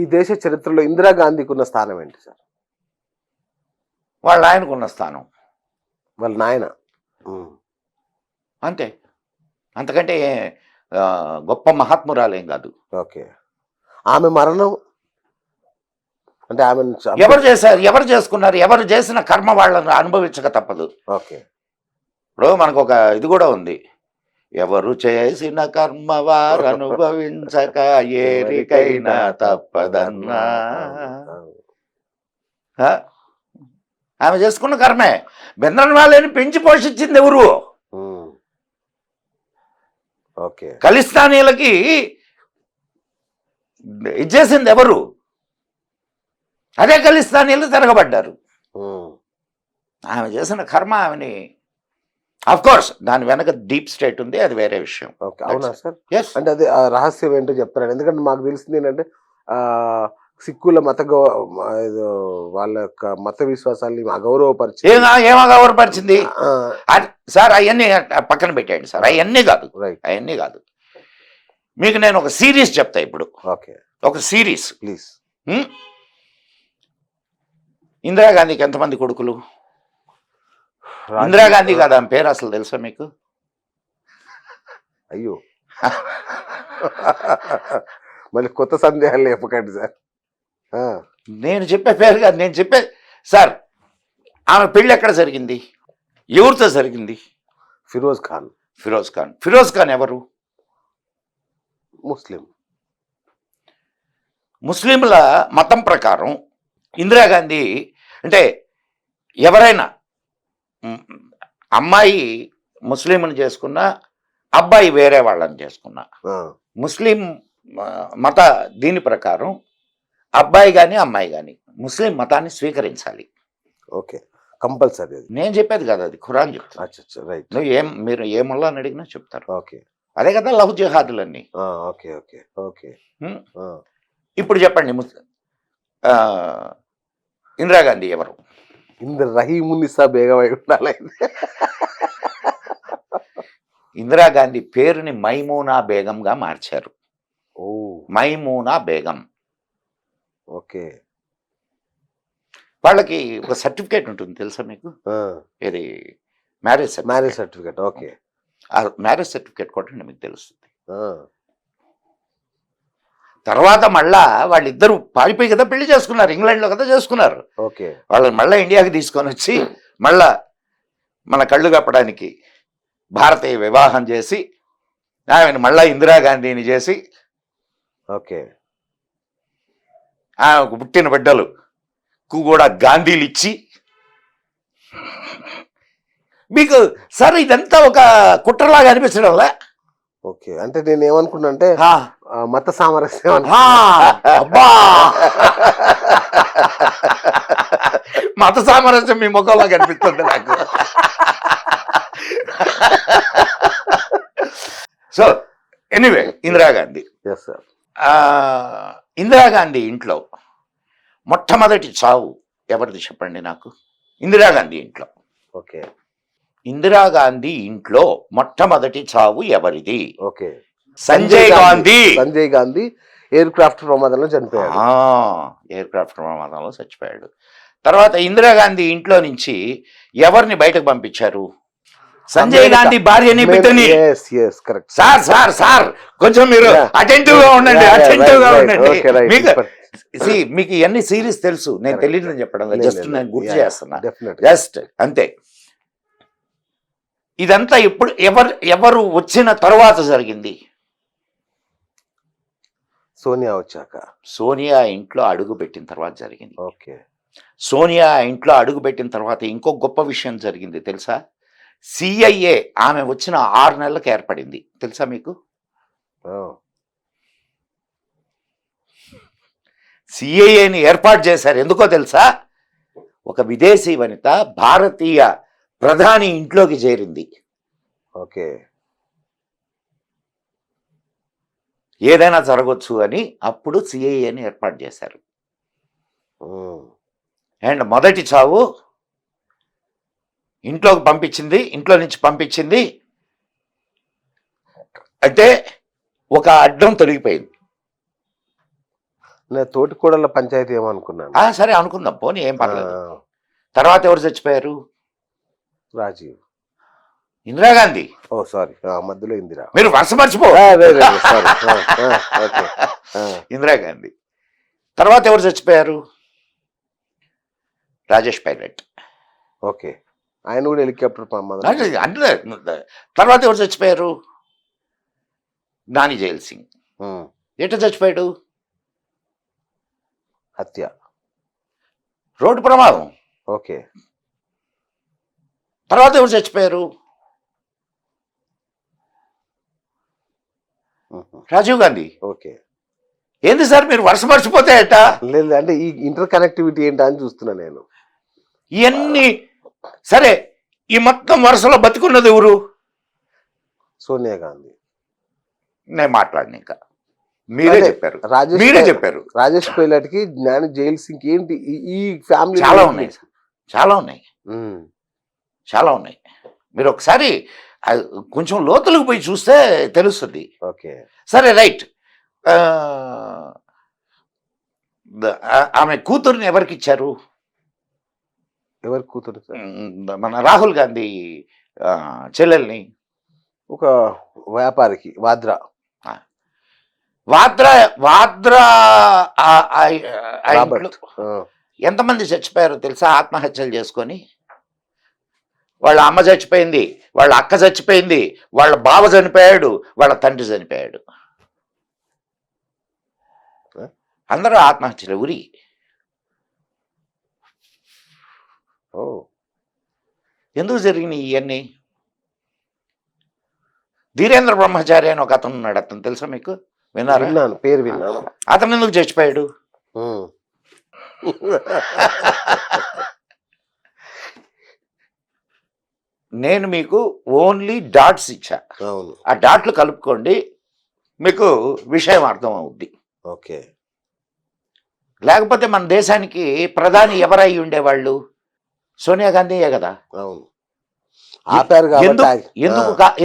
ఈ దేశ చరిత్రలో ఇందిరాగాంధీకి ఉన్న స్థానం ఏంటి సార్? వాళ్ళ ఆయనకున్న స్థానం, వాళ్ళ నాయన. అంతే. అంతకంటే గొప్ప మహాత్మురాలేం కాదు. ఓకే. ఆమె మరణం అంటే ఆమె ఎవరు చేశారు, ఎవరు చేసుకున్నారు, ఎవరు చేసిన కర్మ వాళ్ళని అనుభవించక తప్పదు. ఓకే. ఇప్పుడు మనకు ఒక ఇది కూడా ఉంది, ఎవరు చేసిన కర్మ వారు అనుభవించక ఏరికైనా తప్పదన్నా. ఆమె చేసుకున్న కర్మే. బెంద్రన్ వాళ్ళని పెంచి పోషించింది ఎవరు? ఓకే. ఖలిస్తానీలకి ఇచ్చేసింది ఎవరు? అదే ఖలిస్తానీలు తిరగబడ్డారు. ఆమె చేసిన కర్మ ఆమెని, అఫ్ కోర్స్ దాని వెనక డీప్ స్టేట్ ఉంది, అది వేరే విషయం. అవునా సార్? అంటే అది రహస్యం ఏంటో చెప్తారు. ఎందుకంటే మాకు తెలిసింది ఏంటంటే సిక్కుల వాళ్ళ యొక్క మత విశ్వాసాన్ని అగౌరవపరిచి. ఏం అగౌరవపరిచింది సార్? అవన్నీ పక్కన పెట్టేయండి సార్, అవన్నీ కాదు, అవన్నీ కాదు. మీకు నేను ఒక సిరీస్ చెప్తా ఇప్పుడు. ఓకే. ఒక సిరీస్ ప్లీజ్. ఇందిరాగాంధీకి ఎంతమంది కొడుకులు? ఇందిరాగాంధీ కాదు ఆమె పేరు, అసలు తెలుసా మీకు? అయ్యో, మళ్ళీ కొత్త సందేహాలు లేపకండి సార్. నేను చెప్పే పేరు కాదు, నేను చెప్పే సార్. ఆమె పెళ్ళి ఎక్కడ జరిగింది, ఎవరితో జరిగింది? ఫిరోజ్ ఖాన్. ఫిరోజ్ ఖాన్. ఫిరోజ్ ఖాన్ ఎవరు? ముస్లిం. ముస్లింల మతం ప్రకారం ఇందిరాగాంధీ అంటే ఎవరైనా అమ్మాయి ముస్లింని చేసుకున్నా, అబ్బాయి వేరే వాళ్ళని చేసుకున్నా, ముస్లిం మత దీని ప్రకారం అబ్బాయి కానీ అమ్మాయి కానీ ముస్లిం మతాన్ని స్వీకరించాలి. Okay, compulsory. నేను చెప్పేది కదా, అది ఖురాన్ చెప్తాను. రైట్. నువ్వు మీరు ఏ ముల్లాని అడిగినా చెప్తారు. ఓకే. అదే కదా లవ్ జిహాదులన్నీ. Okay okay okay. ఇప్పుడు చెప్పండి, ఇందిరాగాంధీ ఎవరు? రహీమునిసా బేగం అయి ఉండాలి. ఇందిరాగాంధీ పేరుని మైమూనా బేగంగా మార్చారు. మైమూనా బేగం. ఓకే. వాళ్ళకి ఒక సర్టిఫికేట్ ఉంటుంది తెలుసా మీకు? ఇది marriage certificate. Okay. Marriage certificate కొట్టండి, మీకు తెలుస్తుంది. తర్వాత మళ్ళా వాళ్ళిద్దరు పారిపోయి కదా పెళ్లి చేసుకున్నారు, ఇంగ్లాండ్లో కదా చేసుకున్నారు. ఓకే. వాళ్ళని మళ్ళీ ఇండియాకి తీసుకొని వచ్చి మళ్ళా మన కళ్ళు కప్పడానికి భారతీయ వివాహం చేసి ఆమెను మళ్ళా ఇందిరాగాంధీని చేసి, ఓకే, ఆమెకు పుట్టిన బిడ్డలకు కూడా గాంధీలు ఇచ్చి, మీకు సార్ ఇదంతా ఒక కుట్రలాగా అనిపించడంలా? ఓకే. అంటే నేను ఏమనుకున్నా అంటే మత సామరస్యం. అబ్బా, మత సామరస్యం మీ ముఖంలో కనిపిస్తుంది నాకు. So anyway, Indira Gandhi. ఇందిరాగాంధీ ఇంట్లో మొట్టమొదటి చావు ఎవరిది చెప్పండి నాకు? ఇందిరాగాంధీ ఇంట్లో. ఓకే. ఇందిరాగాంధీ ఇంట్లో మొట్టమొదటి చావు ఎవరిది? Okay. Sanjay Gandhi air craft ప్రమాదంలో చనిపోయాడు. ఎయిర్ క్రాఫ్ట్ ప్రమాదంలో చచ్చిపోయాడు. తర్వాత ఇందిరాగాంధీ ఇంట్లో నుంచి ఎవరిని బయటకు పంపించారు? సంజయ్ గాంధీ భార్యని, బిడ్డని. సార్ సార్ సార్ కొంచెం మీరు అటెంటివ్ గా ఉండండి, మీకు ఇవన్నీ సిరీస్ తెలుసు, నేను తెలియదని చెప్పడం జస్ట్ నేను గుర్తు చేస్తున్నా, జస్ట్ అంతే. ఇదంతా ఇప్పుడు ఎవరు వచ్చిన తర్వాత జరిగింది? సోనియా వచ్చాక. సోనియా ఇంట్లో అడుగు పెట్టిన తర్వాత జరిగింది. ఓకే. సోనియా ఇంట్లో అడుగు పెట్టిన తర్వాత ఇంకో గొప్ప విషయం జరిగింది తెలుసా? సిఐఏ ఆమె వచ్చిన 6 నెలలకు ఏర్పడింది, తెలుసా మీకు? సిఐఏని ఏర్పాటు చేశారు, ఎందుకో తెలుసా? ఒక విదేశీ వనిత భారతీయ ప్రధాని ఇంట్లోకి చేరింది. ఓకే. ఏదైనా జరగవచ్చు అని అప్పుడు సిఐఏని ఏర్పాటు చేశారు. అండ్ మొదటి చావు ఇంట్లోకి పంపించింది, ఇంట్లో నుంచి పంపించింది అంటే ఒక అడ్డం తొలగిపోయింది. నేను తోటికోడళ్ళ పంచాయతీ ఏమనుకున్నాను. సరే అనుకుందాం, పోనీ ఏం పర్లేదు. ఆ, తర్వాత ఎవరు చచ్చిపోయారు? రాజీవ్. ఇందిరాగాంధీ. ఓ సారీ, మధ్యలో ఇందిరా. మీరు వరుస మర్చిపో. సారీ. ఓకే. ఇందిరాగాంధీ. తర్వాత ఎవరు చచ్చిపోయారు? రాజేష్ పైలట్. ఓకే, ఆయన కూడా హెలికాప్టర్ ప్రమాదం. అంటే తర్వాత ఎవరు చచ్చిపోయారు? నాని జైల్ సింగ్. ఎట్లా చచ్చిపోయాడు? హత్య, రోడ్డు ప్రమాదం. ఓకే. తర్వాత ఎవరు చచ్చిపోయారు? రాజీవ్ గాంధీ. ఓకే. ఏంది సార్ మీరు వరుస మర్చిపోతే ఎట? లేదు, అంటే ఈ ఇంటర్ కనెక్టివిటీ ఏంటా అని చూస్తున్నా నేను. ఇవన్నీ సరే, ఈ మొత్తం వరుసలో బతికున్నది ఎవరు? సోనియా గాంధీ. నేను మాట్లాడిన ఇంకా మీరే చెప్పారు. రాజేష్ పైలట్ కి జ్ఞాని జైల్ సింగ్ ఏంటి ఈ ఫ్యామిలీ? చాలా ఉన్నాయి, చాలా ఉన్నాయి. మీరు ఒకసారి కొంచెం లోతులకు పోయి చూస్తే తెలుస్తుంది. ఓకే, సరే, రైట్. ఆమె కూతుర్ని ఎవరికి ఇచ్చారు? ఎవరి కూతురు? మన రాహుల్ గాంధీ చెల్లెల్ని ఒక వ్యాపారికి, వాద్రా. ఎంతమంది చచ్చిపోయారో తెలుసా ఆత్మహత్యలు చేసుకొని? వాళ్ళ అమ్మ చచ్చిపోయింది, వాళ్ళ అక్క చచ్చిపోయింది, వాళ్ళ బావ చనిపోయాడు, వాళ్ళ తండ్రి చనిపోయాడు. అందరూ ఆత్మహత్యలు. ఉరి. ఎందుకు జరిగినాయి ఇవన్నీ? ధీరేంద్ర బ్రహ్మచారి అని ఒక అతను ఉన్నాడు. అతను తెలుసా మీకు? విన్నారా? పేరు విన్నాను. అతను ఎందుకు చచ్చిపోయాడు? నేను మీకు ఓన్లీ డాట్స్ ఇచ్చా. ఆ డాట్లు కలుపుకోండి, మీకు విషయం అర్థం అవుద్ది. ఓకే. లేకపోతే మన దేశానికి ప్రధాని ఎవరై ఉండేవాళ్ళు? సోనియా గాంధీయే కదా. అవును, ఆపారు.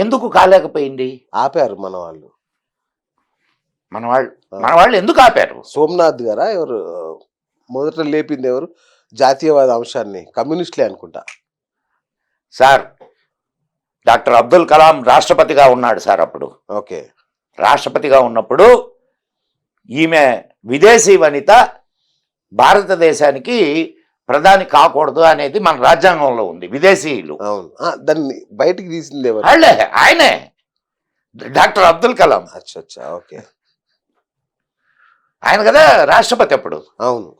ఎందుకు కాలేకపోయింది? ఆపారు మన వాళ్ళు. మన వాళ్ళు ఎందుకు ఆపారు? సోమనాథ్ గారా ఎవరు మొదట లేపింది? ఎవరు? జాతీయవాద అంశాన్ని కమ్యూనిస్టులే అనుకుంటా. సార్, డాక్టర్ అబ్దుల్ కలాం రాష్ట్రపతిగా ఉన్నాడు సార్ అప్పుడు. ఓకే. రాష్ట్రపతిగా ఉన్నప్పుడు ఈమె విదేశీ వనిత భారతదేశానికి ప్రధాని కాకూడదు అనేది మన రాజ్యాంగంలో ఉంది. విదేశీయులు. అవును, దాన్ని బయటికి తీసింది ఎవరు? ఆయనే, డాక్టర్ అబ్దుల్ కలాం. ఓకే. ఆయన కదా రాష్ట్రపతి అప్పుడు. అవును.